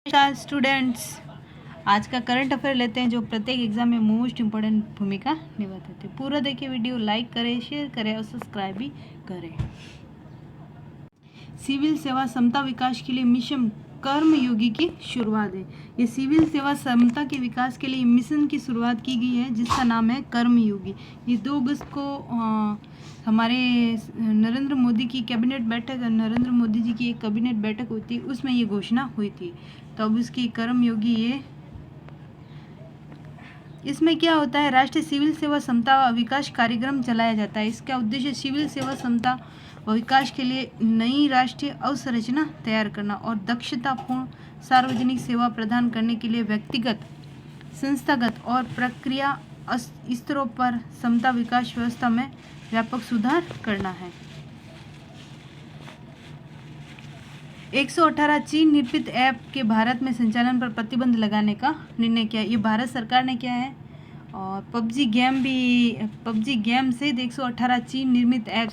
नमस्कार स्टूडेंट्स, आज का करंट अफेयर लेते हैं जो प्रत्येक एग्जाम में मोस्ट इम्पोर्टेंट भूमिका निभाते थे। पूरा देखिए, वीडियो लाइक करें, शेयर करें और सब्सक्राइब भी करें। सिविल सेवा समता विकास के लिए मिशन कर्मयोगी की शुरुआत है। ये सिविल सेवा समता के विकास के लिए मिशन की शुरुआत की गई है जिसका नाम है कर्मयोगी। ये 2 अगस्त को हमारे नरेंद्र मोदी की कैबिनेट बैठक, नरेंद्र मोदी जी की एक कैबिनेट बैठक हुई थी, उसमें ये घोषणा हुई थी। तो अब इसकी कर्मयोगी ये इसमें क्या होता है, राष्ट्रीय सिविल सेवा समता विकास कार्यक्रम चलाया जाता है। इसका उद्देश्य सिविल सेवा समता व विकास के लिए नई राष्ट्रीय अवसंरचना तैयार करना और दक्षतापूर्ण सार्वजनिक सेवा प्रदान करने के लिए व्यक्तिगत, संस्थागत और प्रक्रिया स्तरों पर समता विकास व्यवस्था में व्यापक सुधार करना है। 118 चीन निर्मित ऐप के भारत में संचालन पर प्रतिबंध लगाने का निर्णय किया। ये भारत सरकार ने किया है। और पबजी गेम से 118 चीन निर्मित ऐप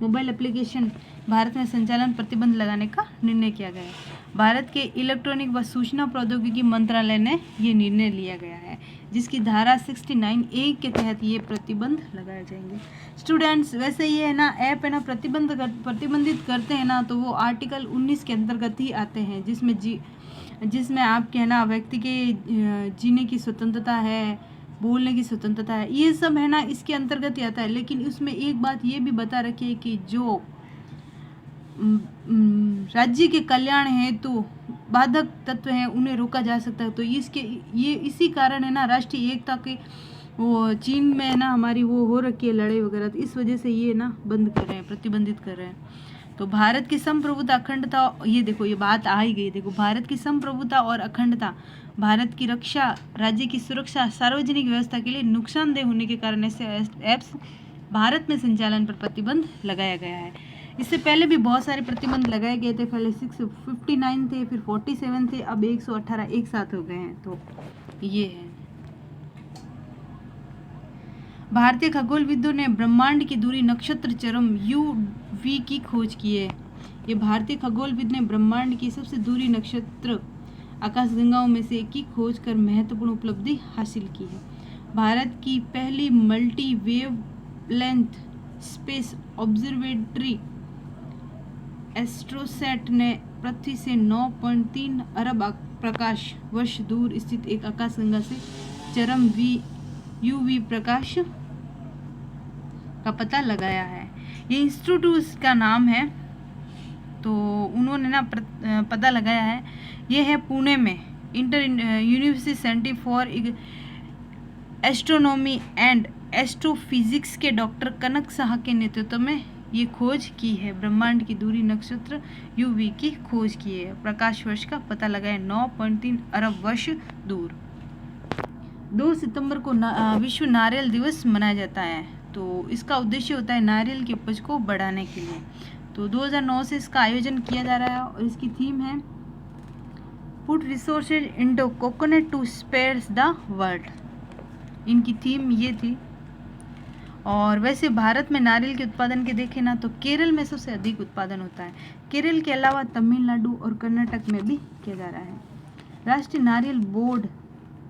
मोबाइल एप्लीकेशन भारत में संचालन प्रतिबंध लगाने का निर्णय किया गया है। भारत के इलेक्ट्रॉनिक व सूचना प्रौद्योगिकी मंत्रालय ने ये निर्णय लिया गया है, जिसकी धारा 69A के तहत ये प्रतिबंध लगाए जाएंगे। स्टूडेंट्स, वैसे ये है ना ऐप है ना प्रतिबंधित करते हैं ना, तो वो आर्टिकल 19 के अंतर्गत ही आते हैं, जिसमें आपके है ना व्यक्ति के जीने की स्वतंत्रता है, बोलने की स्वतंत्रता है, ये सब है ना इसके अंतर्गत ही आता है। लेकिन उसमें एक बात ये भी बता रखी है कि जो राज्य के कल्याण हेतु बाधक तत्व हैं उन्हें रोका जा सकता है। तो इसी कारण है ना राष्ट्रीय एकता के वो चीन में है ना हमारी वो हो रखी है लड़ाई वगैरह, तो इस वजह से ये ना बंद कर रहे हैं, प्रतिबंधित कर रहे हैं। तो भारत की संप्रभुता अखंडता, ये देखो ये बात आ ही गई। देखो, भारत की संप्रभुता और अखंडता, भारत की रक्षा, राज्य की सुरक्षा, सार्वजनिक व्यवस्था के लिए नुकसानदेह होने के कारण ऐसे ऐप्स भारत में संचालन पर प्रतिबंध लगाया गया है। इससे पहले भी बहुत सारे प्रतिबंध लगाए गए थे। पहले 659 थे, फिर 47 थे, अब 118 एक साथ हो गए हैं। तो ये है। भारतीय खगोलविदों ने ब्रह्मांड की दूरी नक्षत्र चरम UV की खोज की है। ये भारतीय खगोलविद ने ब्रह्मांड की सबसे दूरी नक्षत्र आकाशगंगाओं में से एक की खोज कर महत्वपूर्ण उपलब्धि हासिल की है। भारत की पहली multi wavelength space observatory AstroSat ने पृथ्वी से 9.3 अरब प्रकाश वर्ष दूर स्थित एक आकाशगंगा से चरम UV प्रकाश का पता लगाया है। ये इंस्टीट्यूट का नाम है, तो उन्होंने ना पता लगाया है। ये है पुणे में inter university centre for astronomy and astrophysics के डॉक्टर कनक साहा के नेतृत्व में ये खोज की है। ब्रह्मांड की दूरी नक्षत्र UV की खोज की है, प्रकाश वर्ष का पता लगाया 9.3 अरब वर्ष दूर। 2 सितंबर को विश्व नारियल दिवस मनाया जाता है। तो इसका उद्देश्य होता है नारियल की उपज को बढ़ाने के लिए। तो 2009 से इसका आयोजन किया जा रहा है और इसकी थीम है put resources into coconut to spare the world. इनकी थीम ये थी। और वैसे भारत में नारियल के उत्पादन के देखें ना तो केरल में सबसे अधिक उत्पादन होता है। केरल के अलावा तमिलनाडु और कर्नाटक में भी किया जा रहा है। राष्ट्रीय नारियल बोर्ड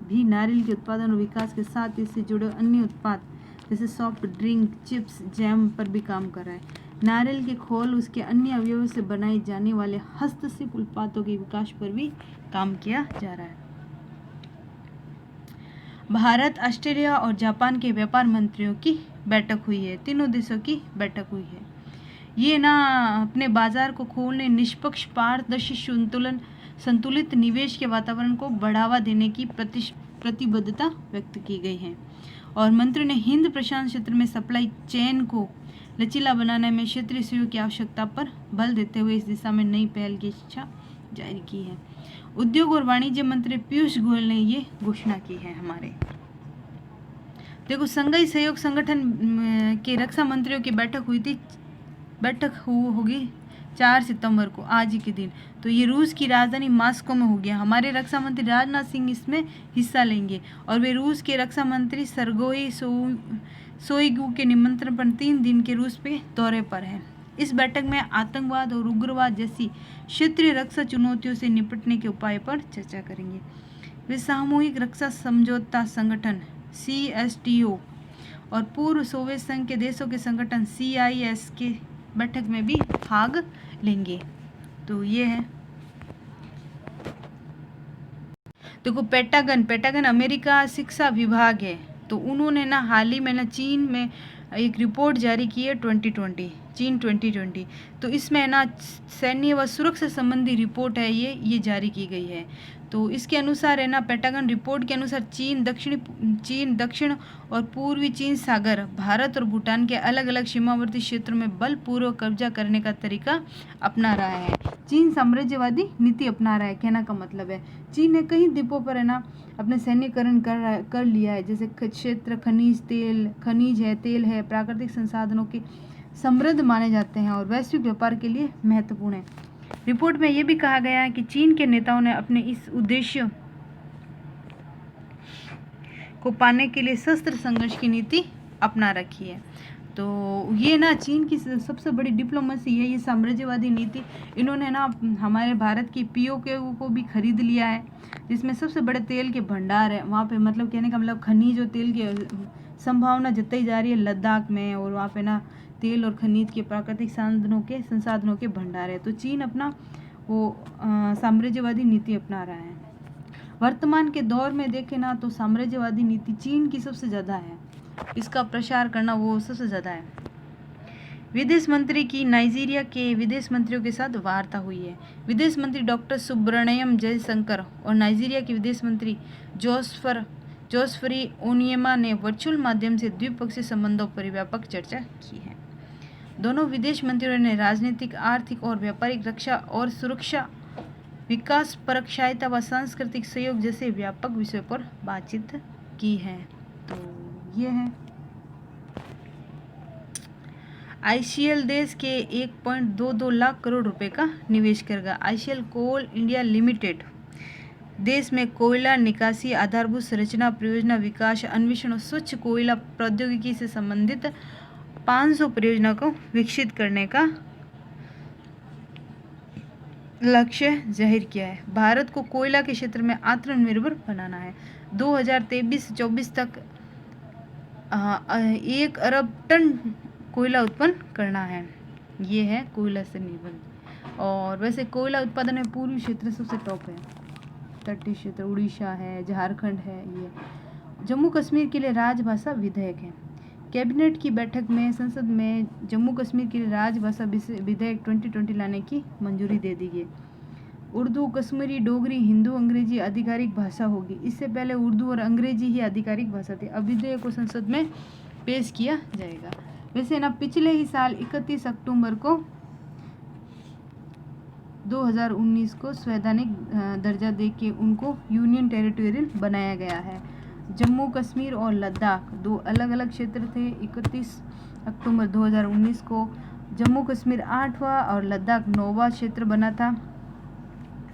भी नारियल के उत्पादन और विकास के साथ इससे जुड़े अन्य उत्पाद जैसे सॉफ्ट ड्रिंक, चिप्स, जैम पर भी काम कर रहा है। नारियल के खोल, उसके अन्य अवयवों से बनाए जाने वाले हस्तशिल्प उत्पादों के विकास पर भी काम किया जा रहा है। भारत, ऑस्ट्रेलिया और जापान के व्यापार मंत्रियों की बैठक हुई है। तीनों देशों की बैठक हुई है। ये ना अपने बाजार को खोलने, निष्पक्ष, पारदर्शी, संतुलित निवेश के वातावरण को बढ़ावा देने की प्रतिबद्धता व्यक्त की गई है। और मंत्री ने हिंद प्रशांत क्षेत्र में सप्लाई चेन को लचीला बनाने में क्षेत्रीय सहयोग की आवश्यकता पर बल देते हुए इस दिशा में नई पहल की इच्छा जाहिर की है। उद्योग और वाणिज्य मंत्री पीयूष गोयल ने ये घोषणा की है। हमारे देखो, संघाई सहयोग संगठन के रक्षा मंत्रियों की बैठक होगी 4 सितंबर को, आज ही के दिन। तो ये रूस की राजधानी मॉस्को में होगी। हमारे रक्षा मंत्री राजनाथ सिंह इसमें हिस्सा लेंगे और वे रूस के रक्षा मंत्री सर्गेई शोइगु के निमंत्रण पर 3 दिन के रूस पे दौरे पर हैं। इस बैठक में आतंकवाद और उग्रवाद जैसी क्षेत्रीय रक्षा चुनौतियों से निपटने के उपाय पर चर्चा करेंगे। वे सामूहिक रक्षा समझौता संगठन CSTO और पूर्व सोवियत संघ के देशों के संगठन CIS के बैठक में भी भाग लेंगे। तो ये है। देखो पेंटागन अमेरिका शिक्षा विभाग है, तो उन्होंने ना हाल ही में ना चीन में एक रिपोर्ट जारी की है 2020 तो इसमें ना सैन्य व सुरक्षा संबंधी रिपोर्ट है ये जारी की गई है। तो इसके अनुसार है ना पेंटागन रिपोर्ट के अनुसार चीन दक्षिण और पूर्वी चीन सागर, भारत और भूटान के अलग अलग सीमावर्ती क्षेत्रों में बलपूर्वक कब्जा करने का तरीका अपना रहा है। चीन साम्राज्यवादी नीति अपना रहा है, कहने का मतलब है चीन ने कई द्वीपों पर है ना अपने सैन्यकरण कर लिया है, जैसे क्षेत्र खनिज है, तेल है, प्राकृतिक संसाधनों के समृद्ध माने जाते हैं और वैश्विक व्यापार के लिए महत्वपूर्ण है। रिपोर्ट में यह भी कहा गया है कि चीन के नेताओं ने अपने इस उद्देश्य को पाने के लिए शस्त्र संघर्ष की नीति अपना रखी है। तो ये ना चीन की सबसे बड़ी डिप्लोमेसी है, ये साम्राज्यवादी नीति। इन्होंने ना हमारे भारत की POK को भी खरीद लिया है, जिसमें सबसे बड़े तेल के भंडार है वहाँ पे, मतलब कहने का मतलब खनिज और तेल की संभावना जताई जा रही है लद्दाख में, और वहाँ पे ना तेल और खनिज के प्राकृतिक संसाधनों के भंडार है। तो चीन अपना वो साम्राज्यवादी नीति अपना रहा है। वर्तमान के दौर में देखें ना तो साम्राज्यवादी नीति चीन की सबसे ज़्यादा है, इसका प्रसार करना वो सबसे ज़्यादा है। विदेश मंत्री की नाइजीरिया के विदेश मंत्रियों के साथ वार्ता हुई है। विदेश मंत्री डॉक्टर सुब्रमण्यम जयशंकर और नाइजीरिया के विदेश मंत्री जोस्फरी ओनियमा ने वर्चुअल माध्यम से द्विपक्षीय संबंधों पर व्यापक चर्चा की है। दोनों विदेश मंत्रियों ने राजनीतिक, आर्थिक और व्यापारिक, रक्षा और सुरक्षा, विकास परक सहायता व सांस्कृतिक सहयोग जैसे व्यापक विषयों पर बातचीत की है। तो ये है। ICL देश के 1.22 लाख करोड़ रुपए का निवेश करेगा। ICL कोल इंडिया लिमिटेड देश में कोयला निकासी, आधारभूत संरचना परियोजना, विकास, अन्वेषण और स्वच्छ कोयला प्रौद्योगिकी से संबंधित 500 परियोजना को विकसित करने का लक्ष्य जाहिर किया है। भारत को कोयला के क्षेत्र में आत्मनिर्भर बनाना है। 2023-24 तक 1 अरब टन कोयला उत्पन्न करना है। ये है कोयला से निर्भर। और वैसे कोयला उत्पादन में पूर्वी क्षेत्र सबसे टॉप है, तटीय क्षेत्र उड़ीसा है, झारखंड है। ये जम्मू कश्मीर के लिए राजभाषा विधेयक है। कैबिनेट की बैठक में संसद में जम्मू कश्मीर के लिए राजभाषा विधेयक 2020 लाने की मंजूरी दे दी गई। उर्दू, कश्मीरी, डोगरी, हिंदू, अंग्रेजी आधिकारिक भाषा होगी। इससे पहले उर्दू और अंग्रेजी ही आधिकारिक भाषा थी। अब विधेयक को संसद में पेश किया जाएगा। वैसे ना पिछले ही साल 31 अक्टूबर को 2019 को संवैधानिक दर्जा दे के उनको यूनियन टेरिटोरियल बनाया गया है। जम्मू कश्मीर और लद्दाख 2 अलग अलग क्षेत्र थे। 31 अक्टूबर 2019 को जम्मू कश्मीर 8वां और लद्दाख 9वां क्षेत्र बना था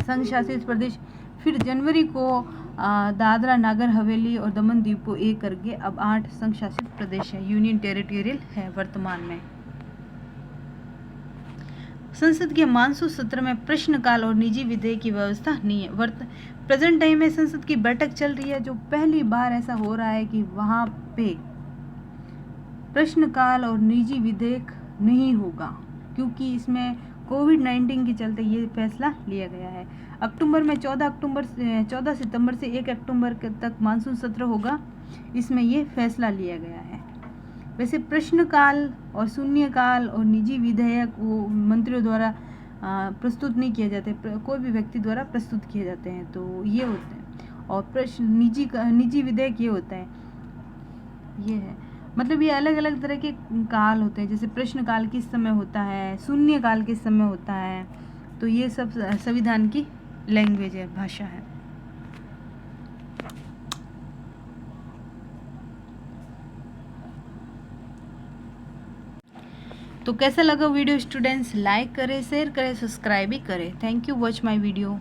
संघ शासित प्रदेश। फिर जनवरी को दादरा नागर हवेली और दमन दीव को एक करके अब 8 संघ शासित प्रदेश है, यूनियन टेरिटोरियल है वर्तमान में। संसद के मानसून सत्र में प्रश्नकाल और निजी विधेयक की व्यवस्था नहीं है। प्रेजेंट टाइम में संसद की बैठक चल रही है, जो पहली बार ऐसा हो रहा है कि वहां पे प्रश्नकाल और निजी विधेयक नहीं होगा, क्योंकि इसमें कोविड-19 के चलते ये फैसला लिया गया है। अक्टूबर में 14 सितंबर से 1 अक्टूबर तक मानसून सत्र होगा, इसमें ये फैसला लिया गया है। वैसे प्रश्नकाल और शून्यकाल और निजी विधेयक वो मंत्रियों द्वारा प्रस्तुत नहीं किए जाते, कोई भी व्यक्ति द्वारा प्रस्तुत किए जाते हैं, तो ये होते हैं। और निजी विधेयक ये होता है, ये है मतलब ये अलग अलग तरह के काल होते हैं। जैसे प्रश्नकाल किस समय होता है, शून्यकाल किस समय होता है, तो ये सब संविधान की लैंग्वेज है, भाषा है। तो कैसा लगा वीडियो स्टूडेंट्स? लाइक करें, शेयर करें, सब्सक्राइब भी करें। Thank you watch my video.